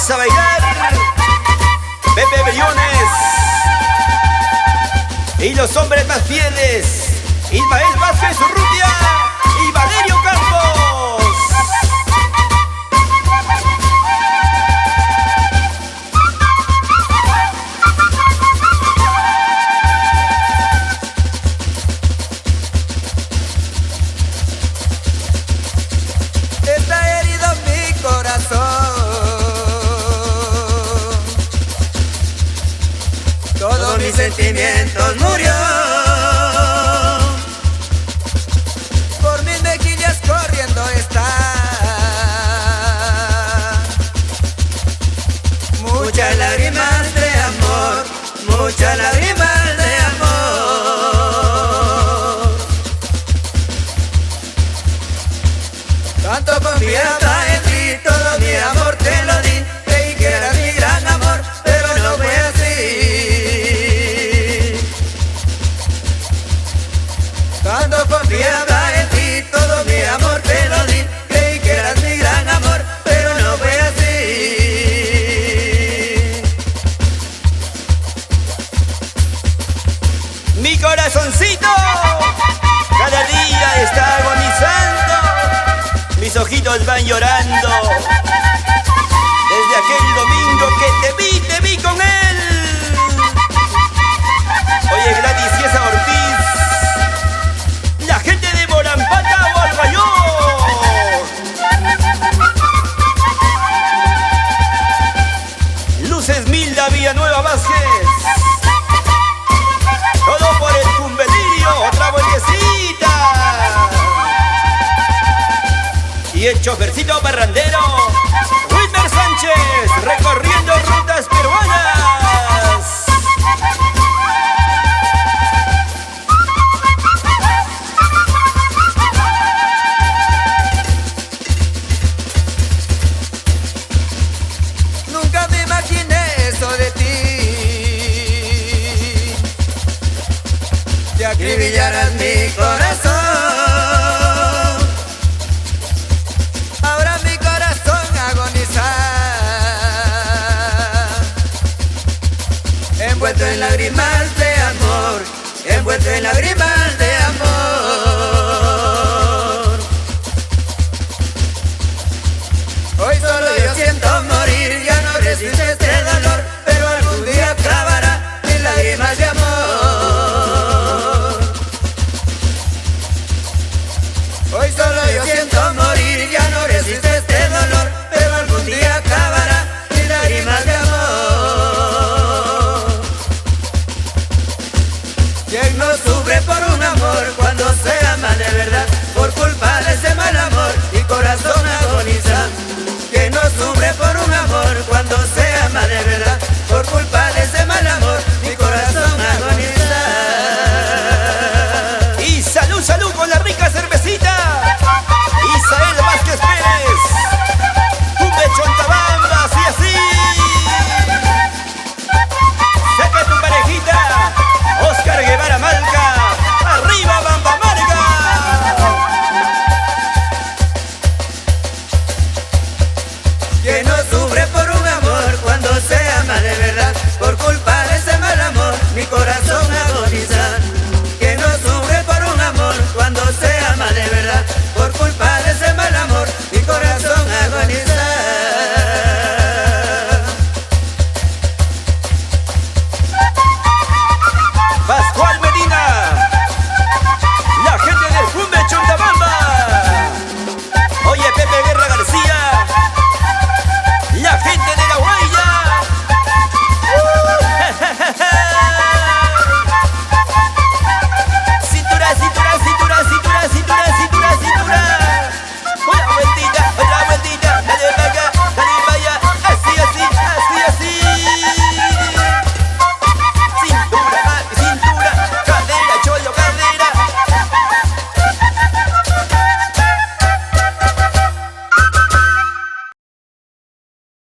Vamos a bailar Pepe Briones y los hombres más fieles, Ismael Vázquez Urrutia y Valerio Campos. Está herido mi corazón, todos mis sentimientos murió. Por mis mejillas corriendo está muchas lágrimas de amor, muchas lágrimas de amor. Tanto confiaba en ti, todo mi amor te lo di. Creí que eras mi gran amor, pero no fue así. Tanto confiaba en ti, todo mi amor te lo di. Creí que eras mi gran amor, pero no fue así. Mi corazoncito cada día está agonizando, mis ojitos van llorando. Desde aquel domingo que te vi con él. Oye, Gladys Ciesa Ortiz, la gente de Morampata, Gualmayor. Luces Milda, Villanueva Vázquez. Todo por el cumbelirio, otra vueltecita. Y el chofercito parrandero, Wilmer Sánchez, recorriendo rutas peruanas. Nunca me imaginé eso de ti, de acribillaras mi corazón. Ahora mi corazón agoniza, envuelto en lágrimas de amor, envuelto en lágrimas